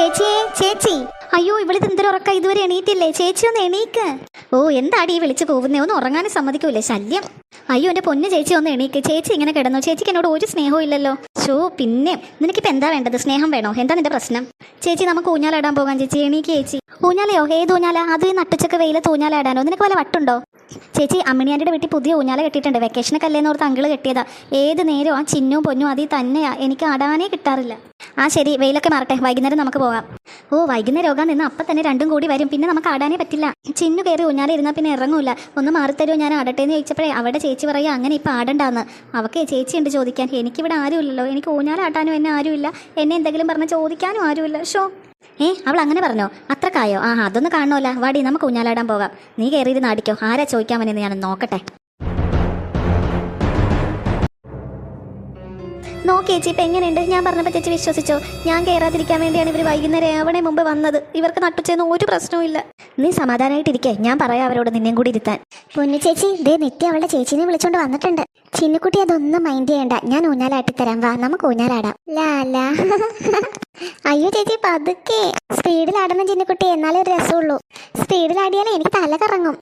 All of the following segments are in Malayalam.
ചേച്ചിയെ ചേച്ചി, അയ്യോ ഇവളിത് എന്തൊരുറക്ക, ഇതുവരെ എണീറ്റില്ലേ? ചേച്ചി ഒന്ന് എണീക്ക്. ഓ എന്താടി വിളിച്ചു പോകുന്നേ, ഒന്ന് ഉറങ്ങാനും സമ്മതിക്കൂലേ, ശല്യം. അയ്യോ എൻ്റെ പൊന്നു ചേച്ചി ഒന്ന് എണീക്ക്. ചേച്ചി ഇങ്ങനെ കിടന്നു, ചേച്ചിക്ക് എന്നോട് ഒരു സ്നേഹവും ഇല്ലല്ലോ. ഷോ പിന്നെ നിനക്കിപ്പോൾ എന്താ വേണ്ടത്? സ്നേഹം വേണോ? എന്താ നിന്റെ പ്രശ്നം? ചേച്ചി നമുക്ക് ഊഞ്ഞാലാടാൻ പോകാം. ചേച്ചി എണീക്ക് ചേച്ചി. ഊഞ്ഞാലയോ? ഏത് ഊഞ്ഞാല? അത് ഈ നട്ടുച്ചക്ക് വെയിലത്ത് ഊഞ്ഞാലാടാനോ? നിനക്ക് വല്ല വട്ടുണ്ടോ? ചേച്ചി അമ്മിണിയാൻ്റെ വീട്ടിൽ പുതിയ ഊഞ്ഞാല കെട്ടിയിട്ടുണ്ട്. വെക്കേഷനൊക്കെ അല്ലേന്ന് ഓർത്ത് അങ്കിള് കെട്ടിയതാ. ഏത് നേരവും ആ ചിന്നും പൊന്നും അതിൽ തന്നെയാ. എനിക്ക് ആടാനേ കിട്ടാറില്ല. ആ ശരി, വെയിലൊക്കെ മാറട്ടെ, വൈകുന്നേരം നമുക്ക് പോകാം. ഓ വൈകുന്നേരം രോഗം നിന്ന് അപ്പം തന്നെ രണ്ടും കൂടി വരും, പിന്നെ നമുക്ക് ആടാനേ പറ്റില്ല. ചിന്നു കയറി ഊഞ്ഞാല ഇരുന്നാൽ പിന്നെ ഇറങ്ങൂല. ഒന്ന് മാറിത്തരുമോ, ഞാൻ ആടട്ടെ എന്ന് ചോദിച്ചപ്പോഴേ അവിടെ ചേച്ചി പറയുക അങ്ങനെ ഇപ്പം ആടണ്ടാന്ന്. അവൾക്ക് ചേച്ചിയുണ്ട് ചോദിക്കാൻ, എനിക്കിവിടെ ആരുമില്ലല്ലോ. എനിക്ക് ഊഞ്ഞാലാട്ടാനും എന്നെ ആരുമില്ല, എന്നെ എന്തെങ്കിലും പറഞ്ഞ് ചോദിക്കാനും ആരുമില്ല. ഷോ അവൾ അങ്ങനെ പറഞ്ഞോ? അത്രക്കായോ? അതൊന്നും കാണണമല്ല. വാടി നമുക്ക് ഊഞ്ഞാലാടാൻ പോകാം. നീ കയറിയിരുന്ന് ആടിക്കോ, ആരാ ചോദിക്കാമെന്ന് ഞാൻ നോക്കട്ടെ. നോക്കി ചേച്ചി ഇപ്പം എങ്ങനെയുണ്ട്? ഞാൻ പറഞ്ഞപ്പോൾ ചേച്ചി വിശ്വസിച്ചോ? ഞാൻ കയറാതിരിക്കാൻ വേണ്ടിയാണ് ഇവർ വൈകുന്നേരം ആവണേ മുമ്പ് വന്നത്. ഇവർക്ക് നട്ടുച്ചെന്ന് ഒരു പ്രശ്നവും ഇല്ല. നീ സമാധാനമായിട്ടിരിക്കേ, ഞാൻ പറയാം അവരോട് നിന്നെയും കൂടി ഇരുത്താൻ. പൊന്നു ചേച്ചി, ദേ നിത്യ അവളുടെ ചേച്ചിനെ വിളിച്ചോണ്ട് വന്നിട്ടുണ്ട്. ചിന്നുകുട്ടി അതൊന്നും മൈൻഡ് ചെയ്യണ്ട, ഞാൻ ഊഞ്ഞാലാട്ടിത്തരാം. വാ നമുക്ക് ഊഞ്ഞാലാടാം. ലാ അയ്യോ ചേച്ചി പതുക്കെ, സ്പീഡിലാടണം ചിന്നുകുട്ടി, എന്നാലേ ഒരു രസമുള്ളൂ. സ്പീഡിലാടിയാലേ എനിക്ക് തല കറങ്ങും.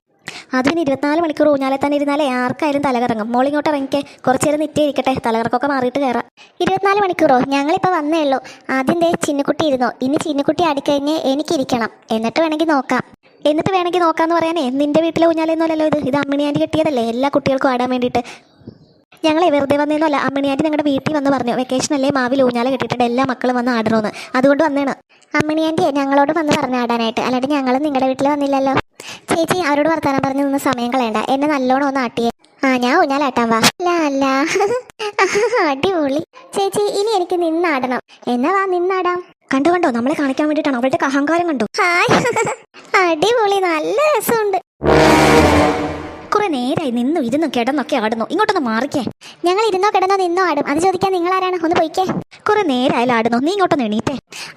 അതിന് 24 മണിക്കൂർ ഊഞ്ഞാലെ തന്നെ ഇരുന്നാലേ ആർക്കായാലും തലകറങ്ങും. മോളിങ്ങോട്ട് ഇറങ്ങിക്കേ, കുറച്ചു നേരം നിറ്റേ ഇരിക്കട്ടെ, തലകറക്കൊക്കെ മാറിയിട്ട് കയറാം. 24 മണിക്കൂറോ? ഞങ്ങളിപ്പോൾ വന്നേ ഉള്ളൂ. ആദ്യം ദേ ചിന്നുകുട്ടി ഇരുന്നോ, ഇനി ചിന്നുകുട്ടി ആടിക്കഴിഞ്ഞ് എനിക്കിരിക്കണം, എന്നിട്ട് വേണമെങ്കിൽ നോക്കാം. എന്നിട്ട് വേണമെങ്കിൽ നോക്കാന്ന് പറയാനേ നിന്റെ വീട്ടിലെ ഊഞ്ഞാലെന്നല്ലോ ഇത് അമ്മിണി ആൻറ്റി കെട്ടിയതല്ലേ, എല്ലാ കുട്ടികൾക്കും ആടാൻ വേണ്ടിയിട്ട്. ഞങ്ങളെ വെറുതെ വന്നേന്നല്ല, അമ്മിണി ആൻറ്റി ഞങ്ങളുടെ വീട്ടിൽ വന്ന് പറഞ്ഞു വെക്കേഷൻ അല്ലേ മാവിൽ ഊഞ്ഞാല കെട്ടിയിട്ടുണ്ട്, എല്ലാ മക്കളും വന്ന് ആടണമെന്ന്. അതുകൊണ്ട് വന്നേണ്. അമ്മിണി ആൻറ്റിയെ ഞങ്ങളോട് വന്ന് പറഞ്ഞു ആടാനായിട്ട്, അല്ലാണ്ട് ഞങ്ങൾ നിങ്ങളുടെ വീട്ടിൽ വന്നില്ലല്ലോ. ചേച്ചി അവരോട് വർത്താനം പറഞ്ഞു നിന്ന് സമയം കളയണ്ട, എന്നെ നല്ലോണം ഒന്ന് ആട്ടിയേ. ഞാൻ ഊഞ്ഞാലാട്ടാൻ വാ. ലാ അടിപൊളി. ചേച്ചി ഇനി എനിക്ക് നിന്നാടണം. എന്നാ വാ നിന്നാടാം. കണ്ടോ നമ്മളെ കാണിക്കാൻ വേണ്ടിയിട്ടാണ്, അവളുടെ അഹങ്കാരം കണ്ടോ? ഹായ് അടിപൊളി, നല്ല രസമുണ്ട്. കുറെ നേരായി നിന്നു ഇരുന്നു കിടന്നൊക്കെ ആടുന്നു, ഇങ്ങോട്ടൊന്ന് മാറിക്കേ. ഞങ്ങൾ ഇരുന്നോ കിടന്നോ നിന്നോ ആടും, അത് ചോദിക്കാൻ നിങ്ങൾ ആരാണ്? ഒന്ന് പോയിക്കേ. കുറെ നേരായാലും ആടുന്നു, നീ ഇങ്ങോട്ടൊന്ന് എണീറ്റേ.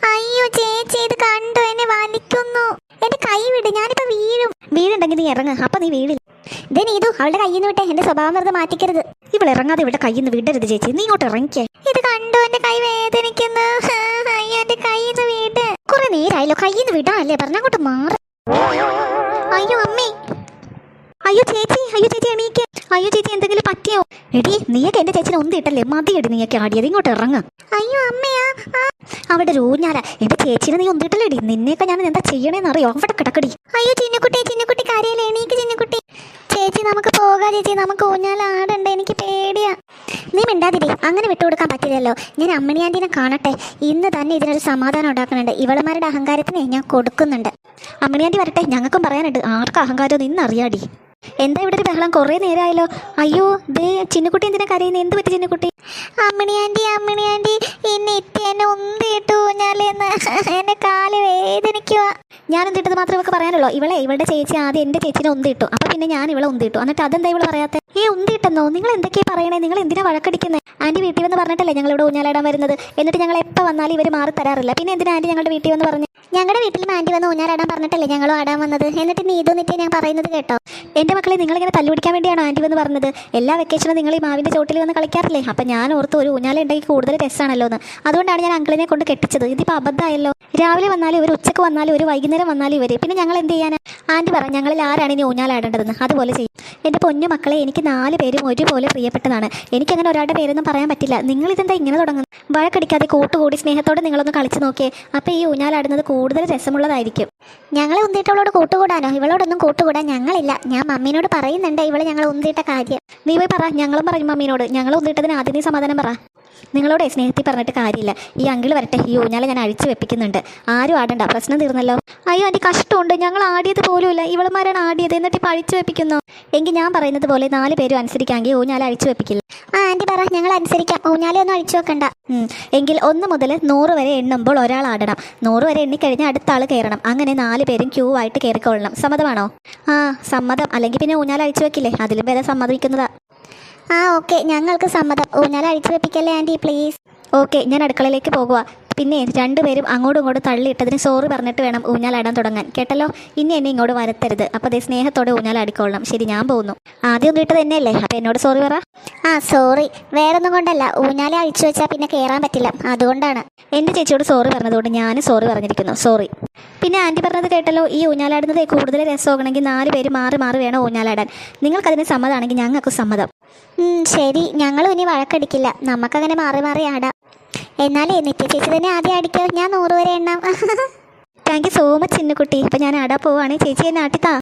അയ്യോ ചേച്ചി ഇത് കണ്ടോ, എന്നെ വലിക്കുന്നു. എന്റെ കൈ വിട്, ഞാനിപ്പോ വീഴും. വീടുണ്ടെങ്കിൽ നീ ഇറങ്ങ്, അപ്പൊ നീ വീഴില്ല. ഇത് നീതു അവളുടെ കയ്യിൽ നിന്ന് വിട്ടെ, എന്റെ സ്വഭാവം വെറുതെ മാറ്റിക്കരുത്. ഇവളിറങ്ങാതെ ഇവിടെ കയ്യിൽ നിന്ന് വിടരുത് ചേച്ചി, നീ ഇങ്ങോട്ട് ഇറങ്ങിക്കേ. ഇത് കണ്ടോ, എന്റെ കൈ വേദനിക്കുന്നു. അയ്യോ എന്റെ കയ്യിൽ നിന്ന് വീട്. കുറെ നേരായല്ലോ, കയ്യിൽ നിന്ന് വിടാനല്ലേ പറഞ്ഞ, അങ്ങോട്ട് മാറി. അയ്യോ അമ്മേ. അയ്യോ ചേച്ചി എണീക്ക്. അയ്യോ ചേച്ചി എന്തെങ്കിലും പറ്റിയോ? എടി നീയൊക്കെ എന്റെ ചേച്ചിനെ ഒന്നിട്ടല്ലേ മതിയടി, നീയൊക്കെ ആടിയത്, ഇങ്ങോട്ട് ഇറങ്ങ്. അയ്യോ അമ്മയാ. അവിടെ ഒരു ഊഞ്ഞാല, എന്റെ ചേച്ചിനെ നീ ഒന്നിട്ടല്ലേടി, നിന്നെയൊക്കെ ഞാൻ എന്താ ചെയ്യണേന്ന് അറിയോ? അവിടെ കിടക്കടി. അയ്യോ ചിന്നുകുട്ടി കാര്യല്ലേ, എണീക്ക് ചിന്നുകുട്ടി. ചേച്ചി നമുക്ക് പോകാം ചേച്ചി, നമുക്ക് ഊഞ്ഞാല ആടണ്ട, എനിക്ക് പേടിയാ. നീ മിണ്ടാതിരി, അങ്ങനെ വിട്ടുകൊടുക്കാൻ പറ്റില്ലല്ലോ. ഞാൻ അമ്മിണി ആന്റിനെ കാണട്ടെ, ഇന്ന് തന്നെ ഇതിനൊരു സമാധാനം ഉണ്ടാക്കുന്നുണ്ട്. ഇവളുമാരുടെ അഹങ്കാരത്തിന് ഞാൻ കൊടുക്കുന്നുണ്ട്. അമ്മിണി ആന്റി വരട്ടെ, ഞങ്ങൾക്കും പറയാനുണ്ട്. ആർക്കും അഹങ്കാരം നിന്നറിയാടി. എന്താ ഇവിടെ ഒരു ബഹളം? കുറേ നേരമായല്ലോ. അയ്യോ ദേ ചിന്നുകുട്ടി എന്തിനാ കരയുന്നത്? എന്ത് പറ്റി ചിന്നുകുട്ടി? അമ്മിണി ആന്റി എന്നെ എന്നെ ഒന്നിട്ടു ഊഞ്ഞാലെന്ന്, എന്റെ കാല് വേദനിക്കുക. ഞാൻ ഒന്നിട്ടത് മാത്രമേ ഇവൾക്ക് പറയാനുള്ളൂ. ഇവളുടെ ചേച്ചി ആദ്യം എൻ്റെ ചേച്ചിനെ ഒന്നിട്ടു, അപ്പം പിന്നെ ഞാൻ ഇവളെ ഒന്നിട്ടു. എന്നിട്ട് അതെന്താ ഇവള് പറയാത്ത? ഒന്നിട്ടെന്നോ? നിങ്ങൾ എന്തൊക്കെയാ പറയണേ? നിങ്ങൾ എന്തിനാ വഴക്കടിക്കുന്നത്? ആൻറ്റി വീട്ടിൽ വന്ന് പറഞ്ഞിട്ടല്ലേ ഞങ്ങൾ ഇവിടെ ഊഞ്ഞാലാടാൻ വരുന്നത്. എന്നിട്ട് ഞങ്ങൾ എപ്പോൾ വന്നാലും ഇവർ മാറി തരാറില്ല. പിന്നെ എന്തിനാ ആൻറ്റി ഞങ്ങളുടെ വീട്ടിൽ വന്ന് പറഞ്ഞു? ഞങ്ങളുടെ വീട്ടിലും ആൻറ്റി വന്ന് ഊഞ്ഞാലാടാൻ പറഞ്ഞിട്ടല്ലേ ഞങ്ങളും ആടാൻ വന്നത്. എന്നിട്ട് നീതു നിത്യ ഞാൻ പറയുന്നത് കേട്ടോ. എൻ്റെ മക്കളെ നിങ്ങളിങ്ങനെ തല്ലുപിടിക്കാൻ വേണ്ടിയാണോ ആൻറ്റി വന്ന് പറഞ്ഞത്? എല്ലാ വെക്കേഷനും നിങ്ങൾ ഈ മാവിൻ്റെ ചോട്ടിൽ വന്ന് കളിക്കാറില്ലേ? അപ്പം ഞാൻ ഓർത്ത് ഒരു ഊഞ്ഞാല ഉണ്ടെങ്കിൽ കൂടുതൽ രസമാണല്ലോ എന്ന്. അതുകൊണ്ടാണ് ഞാൻ അങ്കിളിനെ കൊണ്ട് കെട്ടിച്ചത്. ഇതിപ്പോൾ അബദ്ധമായല്ലോ. രാവിലെ വന്നാലും ഒരു ഉച്ചക്ക് വന്നാലും ഒരു വൈകുന്നേരം വന്നാലും ഇവർ, പിന്നെ ഞങ്ങൾ എന്ത് ചെയ്യാനാ? ആൻറ്റി പറ ഞങ്ങളിൽ ആരാണ് ഇനി ഊഞ്ഞാലാടേണ്ടതെന്ന്, അതുപോലെ ചെയ്യും. എൻ്റെ പൊന്നു മക്കളെ, എനിക്ക് 4 പേരും ഒരുപോലെ പ്രിയപ്പെട്ടതാണ്. എനിക്കങ്ങനെ ഒരാളുടെ പേരൊന്നും പറയാൻ പറ്റില്ല. നിങ്ങളിതെന്താ ഇങ്ങനെ തുടങ്ങുന്നത്? വഴക്കടിക്കാതെ കൂട്ടുകൂടി സ്നേഹത്തോടെ നിങ്ങളൊന്ന് കളിച്ച് നോക്കിയേ, അപ്പോൾ ഈ ഊഞ്ഞാലാടുന്നത് കൂടുതൽ രസമുള്ളതായിരിക്കും. ഞങ്ങളെ ഉന്തിയിട്ടവളോട് കൂട്ടുകൂടാനോ? ഇവളോടൊന്നും കൂട്ടുകൂടാൻ ഞങ്ങളില്ല. ഞാൻ മമ്മീനോട് പറയുന്നുണ്ട് ഇവള് ഞങ്ങൾ ഉന്തിയിട്ട കാര്യം. നീ പോയി പറ, ഞങ്ങളും പറയും മമ്മീനോട്. ഞങ്ങൾ ഉന്തിയിട്ടതിന് ആദ്യം നീ സമാധാനം പറ. നിങ്ങളോട് സ്നേഹത്തിൽ പറഞ്ഞിട്ട് കാര്യമില്ല. ഈ അങ്കിൾ വരട്ടെ, ഈ ഊഞ്ഞാല ഞാൻ അഴിച്ചു വെപ്പിക്കുന്നുണ്ട്. ആരും ആടണ്ട, പ്രശ്നം തീർന്നല്ലോ. അയ്യോ ആൻറ്റി കഷ്ടമുണ്ട്, ഞങ്ങൾ ആടിയത് പോലുമില്ല, ഇവളുമാരാണ് ആടിയത്, എന്നിട്ട് ഇപ്പോൾ അഴിച്ചു വെപ്പിക്കുന്നു. എങ്കിൽ ഞാൻ പറയുന്നത് പോലെ 4 പേരും അനുസരിക്കാമെങ്കിൽ ഊഞ്ഞാല അഴിച്ചു വെപ്പിക്കില്ല. ആൻറ്റി പറ, ഞങ്ങൾ അനുസരിക്കാം. ഊഞ്ഞാലൊന്നും അഴിച്ചു വെക്കണ്ട. എങ്കിൽ 1 മുതൽ 100 വരെ എണ്ണുമ്പോൾ ഒരാൾ ആടണം. 100 വരെ എണ്ണിക്കഴിഞ്ഞാൽ അടുത്ത ആൾ കയറണം. അങ്ങനെ 4 പേരും ക്യൂ ആയിട്ട് കയറിക്കൊള്ളണം. സമ്മതമാണോ? സമ്മതം. അല്ലെങ്കിൽ പിന്നെ ഊഞ്ഞാല അഴിച്ചു വെക്കില്ലേ, അതിലും പേരെ സമ്മതിക്കുന്നതാ. ഓക്കെ, ഞങ്ങൾക്ക് സമ്മതം. ഊഞ്ഞാല അഴിച്ചു വെപ്പിക്കല്ലേ ആൻറ്റി പ്ലീസ്. ഓക്കെ, ഞാൻ അടുക്കളയിലേക്ക് പോകുക. പിന്നെ രണ്ടുപേരും അങ്ങോട്ടും ഇങ്ങോട്ടും തള്ളിയിട്ടതിന് സോറി പറഞ്ഞിട്ട് വേണം ഊഞ്ഞാലാടാൻ തുടങ്ങാൻ, കേട്ടല്ലോ. ഇനി എന്നെ ഇങ്ങോട്ട് വരത്തരുത്. അപ്പോൾ അതേ സ്നേഹത്തോടെ ഊഞ്ഞാലാടിക്കൊള്ളണം. ശരി, ഞാൻ പോകുന്നു. ആദ്യം ഒന്നും ഇട്ടത് തന്നെയല്ലേ, അപ്പോൾ എന്നോട് സോറി പറ. ആ സോറി, വേറൊന്നും കൊണ്ടല്ല, ഊഞ്ഞാലെ അഴിച്ചു വെച്ചാൽ പിന്നെ കയറാൻ പറ്റില്ല, അതുകൊണ്ടാണ്. എൻ്റെ ചേച്ചിയോട് സോറി പറഞ്ഞതുകൊണ്ട് ഞാനും സോറി പറഞ്ഞിരിക്കുന്നു. സോറി. പിന്നെ ആൻറ്റി പറഞ്ഞത് കേട്ടല്ലോ, ഈ ഊഞ്ഞാലാടുന്നത് കൂടുതൽ രസമാകണമെങ്കിൽ 4 പേര് മാറി മാറി വേണം ഊഞ്ഞാലാടാൻ. നിങ്ങൾക്കതിന് സമ്മതമാണെങ്കിൽ ഞങ്ങൾക്ക് സമ്മതം. ശരി, ഞങ്ങളും ഇനി വഴക്കടിക്കില്ല, നമുക്കങ്ങനെ മാറി മാറി ആടാം. എന്നാലേ നിത്യ ചേച്ചി തന്നെ ആദ്യം അടിക്കോ, ഞാൻ 100 വരെ എണ്ണാം. Thank you so much Chinnukutty. അപ്പം ഞാൻ ആടാൻ പോവാണ്, ചേച്ചി എന്നെ ആട്ടിത്താ.